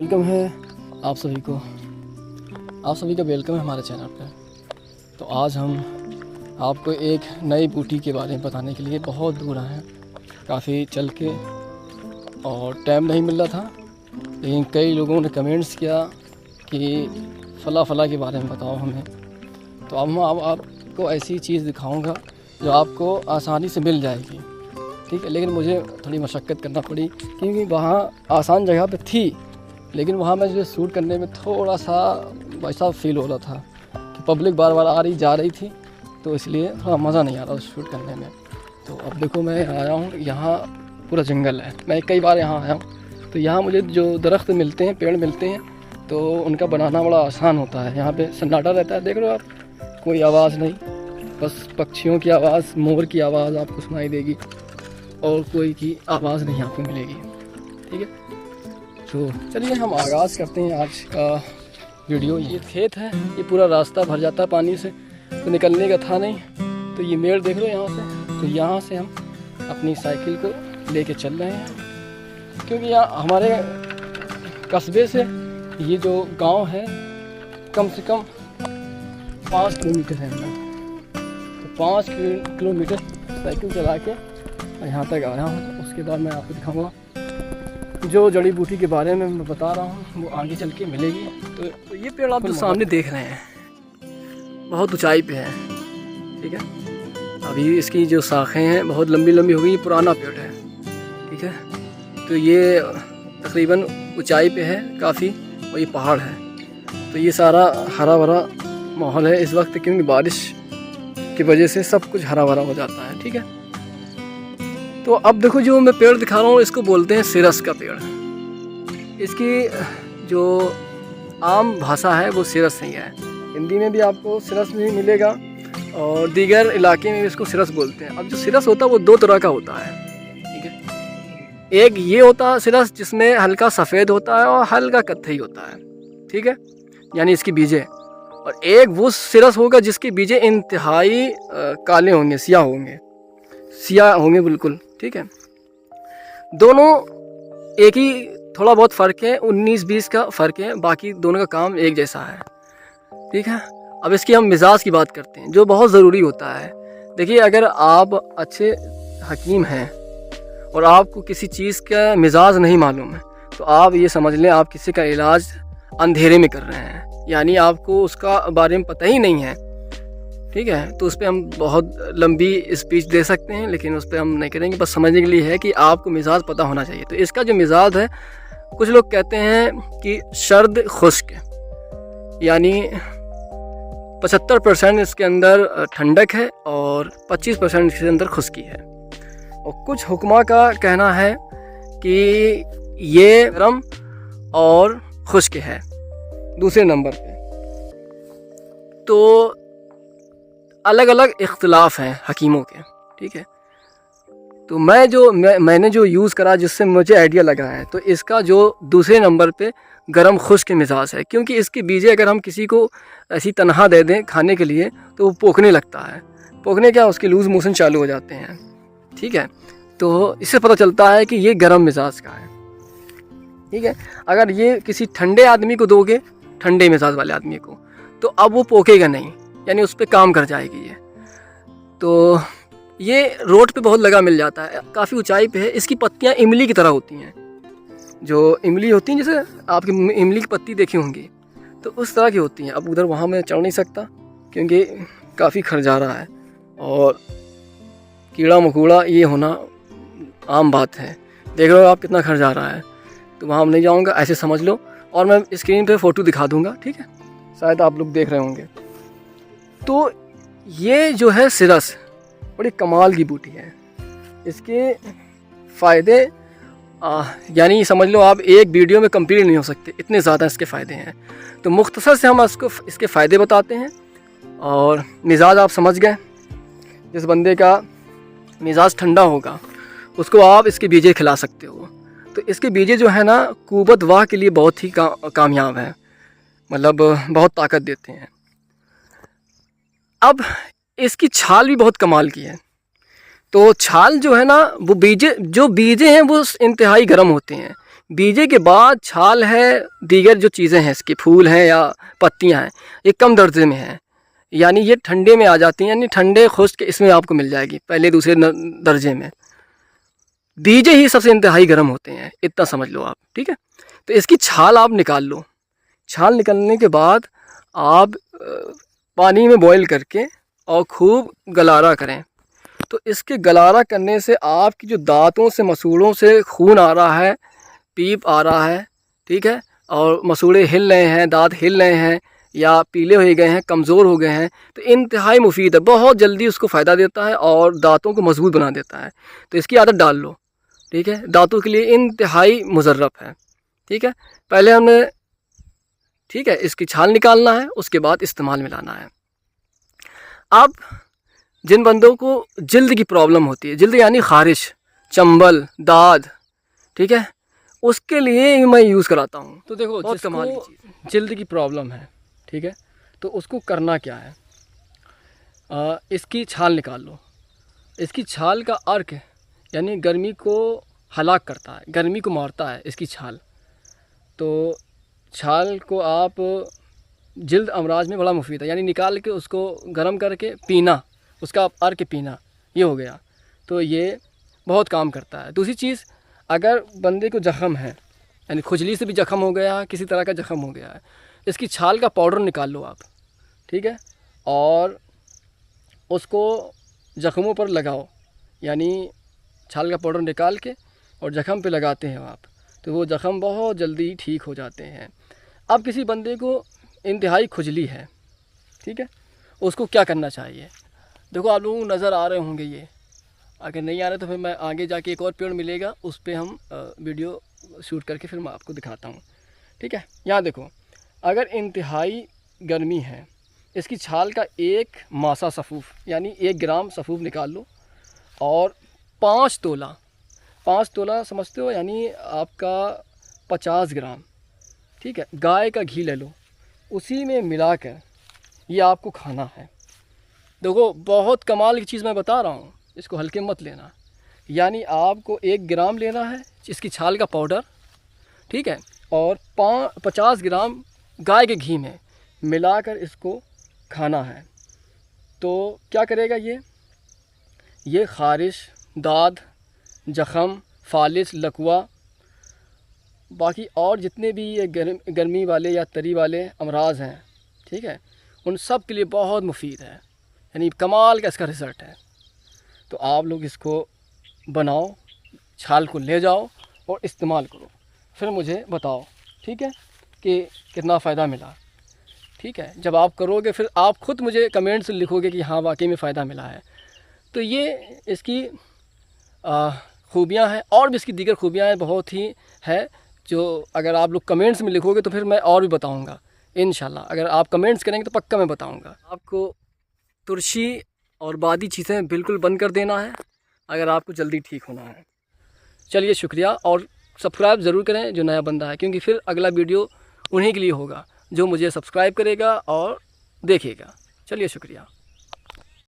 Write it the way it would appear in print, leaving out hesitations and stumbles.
Welcome है आप सभी को, वेलकम है हमारे चैनल पर। तो आज हम आपको एक नई बूटी के बारे में बताने के लिए बहुत दूर आए हैं, काफ़ी चल के, और टाइम नहीं मिल रहा था। लेकिन कई लोगों ने कमेंट्स किया कि फ़ला के बारे में बताओ हमें। तो अब मैं आपको ऐसी चीज़ दिखाऊंगा जो आपको आसानी से मिल जाएगी, ठीक है। लेकिन मुझे थोड़ी मशक्क़त करना पड़ी क्योंकि वहाँ आसान जगह पे थी, लेकिन वहाँ मैं जो शूट करने में थोड़ा सा वैसा फील हो रहा था कि पब्लिक बार बार आ रही जा रही थी, तो इसलिए थोड़ा मज़ा नहीं आ रहा शूट करने में। तो अब देखो मैं आया हूँ, यहाँ पूरा जंगल है। मैं कई बार यहाँ आया हूँ, तो यहाँ मुझे जो दरख्त मिलते हैं, पेड़ मिलते हैं, तो उनका बनाना बड़ा आसान होता है। यहाँ पे सन्नाटा रहता है, देख रहे हो आप, कोई आवाज़ नहीं, बस पक्षियों की आवाज़, मोर की आवाज़ आपको सुनाई देगी और कोई की आवाज़ नहीं आपको मिलेगी, ठीक है। तो चलिए हम आगाज़ करते हैं आज का वीडियो। ये खेत है, ये पूरा रास्ता भर जाता है पानी से, तो निकलने का था नहीं। तो ये मेड़ देख लो यहाँ से, तो यहाँ से हम अपनी साइकिल को लेके चल रहे हैं, क्योंकि यहाँ हमारे कस्बे से ये जो गांव है कम से कम 5 किलोमीटर है अंदर। तो 5 किलोमीटर साइकिल चला के यहाँ तक आया हूँ। उसके बाद मैं आपको दिखाऊंगा जो जड़ी बूटी के बारे में मैं बता रहा हूँ वो आगे चल के मिलेगी। तो ये पेड़ आप जो सामने देख रहे हैं बहुत ऊंचाई पे है, ठीक है। अभी इसकी जो शाखें हैं बहुत लंबी लंबी हो गई, ये पुराना पेड़ है, ठीक है। तो ये तकरीबन ऊंचाई पे है काफ़ी, और ये पहाड़ है। तो ये सारा हरा भरा माहौल है इस वक्त, क्योंकि बारिश की वजह से सब कुछ हरा भरा हो जाता है, ठीक है। तो अब देखो जो मैं पेड़ दिखा रहा हूँ इसको बोलते हैं सिरस का पेड़। इसकी जो आम भाषा है वो सिरस नहीं है, हिंदी में भी आपको सिरस नहीं मिलेगा और दीगर इलाके में भी इसको सिरस बोलते हैं। अब जो सिरस होता है वो 2 तरह का होता है, ठीक है। एक ये होता है सिरस जिसमें हल्का सफ़ेद होता है और हल्का कत्थई होता है, ठीक है, यानी इसकी बीजें। और एक वो सिरस होगा जिसके बीजें इंतहाई काले होंगे, सियाह होंगे बिल्कुल, ठीक है। दोनों एक ही, थोड़ा बहुत फ़र्क है, 19-20 का फ़र्क है, बाकी दोनों का काम एक जैसा है, ठीक है। अब इसकी हम मिजाज की बात करते हैं जो बहुत ज़रूरी होता है। देखिए, अगर आप अच्छे हकीम हैं और आपको किसी चीज़ का मिजाज नहीं मालूम है, तो आप ये समझ लें आप किसी का इलाज अंधेरे में कर रहे हैं, यानी आपको उसका बारे में पता ही नहीं है, ठीक है। तो उस पर हम बहुत लंबी स्पीच दे सकते हैं, लेकिन उस पर हम नहीं करेंगे। बस समझने के लिए है कि आपको मिजाज पता होना चाहिए। तो इसका जो मिजाज है, कुछ लोग कहते हैं कि सर्द खुश्क, यानी 75% इसके अंदर ठंडक है और 25% इसके अंदर खुश्की है। और कुछ हुक्मा का कहना है कि ये गर्म और खुश्क है दूसरे नंबर पे। तो अलग अलग इख्तिलाफ हैं हकीमों के, ठीक है। तो मैंने जो यूज़ करा जिससे मुझे आइडिया लगा है, तो इसका जो दूसरे नंबर पे गरम खुश्क मिजाज है, क्योंकि इसके बीजे अगर हम किसी को ऐसी तनहा दे दें खाने के लिए तो वो पोखने लगता है। पोखने क्या, उसके लूज़ मोशन चालू हो जाते हैं, ठीक है। तो इससे पता चलता है कि ये गरम मिजाज का है, ठीक है। अगर ये किसी ठंडे आदमी को दोगे, ठंडे मिजाज वाले आदमी को, तो अब वो पोकेगा नहीं, यानी उस पर काम कर जाएगी ये। तो ये रोड पे बहुत लगा मिल जाता है, काफ़ी ऊंचाई पे है। इसकी पत्तियां इमली की तरह होती हैं, जो इमली होती हैं, जैसे आपकी इमली की पत्ती देखी होंगी, तो उस तरह की होती हैं। अब उधर वहाँ मैं चढ़ नहीं सकता क्योंकि काफ़ी खरजारा है और कीड़ा मकोड़ा ये होना आम बात है। देख रहे हो आप कितना खरजारा है, तो वहाँ हम नहीं जाऊँगा, ऐसे समझ लो। और मैं स्क्रीन पर फ़ोटो दिखा दूँगा, ठीक है, शायद आप लोग देख रहे होंगे। तो ये जो है सिरस बड़ी कमाल की बूटी है। इसके फ़ायदे यानी समझ लो आप एक वीडियो में कंप्लीट नहीं हो सकते, इतने ज़्यादा इसके फ़ायदे हैं। तो मुख्तसर से हम इसके फ़ायदे बताते हैं। और मिजाज आप समझ गए, जिस बंदे का मिजाज ठंडा होगा उसको आप इसके बीजे खिला सकते हो। तो इसके बीजे जो है ना, कुव्वत वाह के लिए बहुत ही कामयाब है, मतलब बहुत ताकत देते हैं। अब इसकी छाल भी बहुत कमाल की है। तो छाल जो है ना, वो बीजे हैं वो इंतहाई गर्म होते हैं, बीजे के बाद छाल है, दीगर जो चीज़ें हैं इसके फूल हैं या पत्तियां हैं, ये कम दर्जे में हैं, यानी ये ठंडे में आ जाती हैं, यानी ठंडे खुश्क इसमें आपको मिल जाएगी पहले दूसरे दर्जे में। बीजे ही सबसे इंतहाई गर्म होते हैं, इतना समझ लो आप, ठीक है। तो इसकी छाल आप निकाल लो। छाल निकलने के बाद आप पानी में बॉईल करके और खूब गलारा करें। तो इसके गलारा करने से आपकी जो दांतों से मसूड़ों से खून आ रहा है, पीप आ रहा है, ठीक है, और मसूड़े हिल रहे हैं, दांत हिल रहे हैं या पीले हो गए हैं, कमज़ोर हो गए हैं, तो इंतहाई मुफीद है, बहुत जल्दी उसको फ़ायदा देता है और दांतों को मजबूत बना देता है। तो इसकी आदत डाल लो, ठीक है, दांतों के लिए इंतहाई मुजर्रफ है, ठीक है। पहले हमने, ठीक है, इसकी छाल निकालना है, उसके बाद इस्तेमाल में लाना है। अब जिन बंदों को जल्द की प्रॉब्लम होती है, जल्द यानी ख़ारिश, चंबल, दाद, ठीक है, उसके लिए मैं यूज़ कराता हूँ। तो देखो, बहुत कमाल की चीज़, जल्द की प्रॉब्लम है, ठीक है, तो उसको करना क्या है, इसकी छाल निकाल लो। इसकी छाल का अर्क यानी गर्मी को हलाक करता है, गर्मी को मारता है इसकी छाल। तो छाल को आप जल्द अमराज में बड़ा मुफीद है, यानी निकाल के उसको गर्म करके पीना, उसका अर्क पीना, ये हो गया, तो ये बहुत काम करता है। दूसरी चीज़, अगर बंदे को ज़ख़म है, यानी खुजली से भी ज़ख़म हो गया है, किसी तरह का ज़ख़म हो गया है, इसकी छाल का पाउडर निकाल लो आप, ठीक है, और उसको ज़ख़मों पर लगाओ, यानी छाल का पाउडर निकाल के और ज़ख़म पे लगाते हैं आप, तो वो ज़ख़म बहुत जल्दी ठीक हो जाते हैं। अब किसी बंदे को इंतहाई खुजली है, ठीक है, उसको क्या करना चाहिए, देखो आप लोगों को नज़र आ रहे होंगे ये, अगर नहीं आ रहे तो फिर मैं आगे जाके एक और पेड़ मिलेगा, उस पर हम वीडियो शूट करके फिर मैं आपको दिखाता हूँ, ठीक है। यहाँ देखो, अगर इंतहाई गर्मी है, इसकी छाल का एक मासा सफ़ूफ़ यानी 1 ग्राम सफ़ूफ़ निकाल लो और 5 तोला समझते हो, यानी आपका 50 ग्राम, ठीक है, गाय का घी ले लो, उसी में मिलाकर ये आपको खाना है। देखो, बहुत कमाल की चीज़ मैं बता रहा हूँ, इसको हल्के मत लेना। यानी आपको 1 ग्राम लेना है इसकी छाल का पाउडर, ठीक है, और 50 ग्राम गाय के घी में मिलाकर इसको खाना है। तो क्या करेगा ये ख़ारिश, दाद, ज़ख़म, फालिस, लकवा, बाकी और जितने भी ये गर्मी वाले या तरी वाले अमराज हैं, ठीक है, उन सब के लिए बहुत मुफीद है, यानी कमाल का इसका रिज़ल्ट है। तो आप लोग इसको बनाओ, छाल को ले जाओ और इस्तेमाल करो, फिर मुझे बताओ, ठीक है, कि कितना फ़ायदा मिला, ठीक है। जब आप करोगे फिर आप ख़ुद मुझे कमेंट्स लिखोगे कि हाँ वाकई में फ़ायदा मिला है। तो ये इसकी ख़ूबियाँ हैं, और भी इसकी दीगर ख़ूबियाँ हैं, बहुत ही है, जो अगर आप लोग कमेंट्स में लिखोगे तो फिर मैं और भी बताऊँगा इंशाल्लाह। अगर आप कमेंट्स करेंगे तो पक्का मैं बताऊँगा। आपको तुरशी और बादी चीज़ें बिल्कुल बंद कर देना है अगर आपको जल्दी ठीक होना है। चलिए, शुक्रिया, और सब्सक्राइब ज़रूर करें जो नया बंदा है, क्योंकि फिर अगला वीडियो उन्हीं के लिए होगा जो मुझे सब्सक्राइब करेगा और देखेगा। चलिए, शुक्रिया।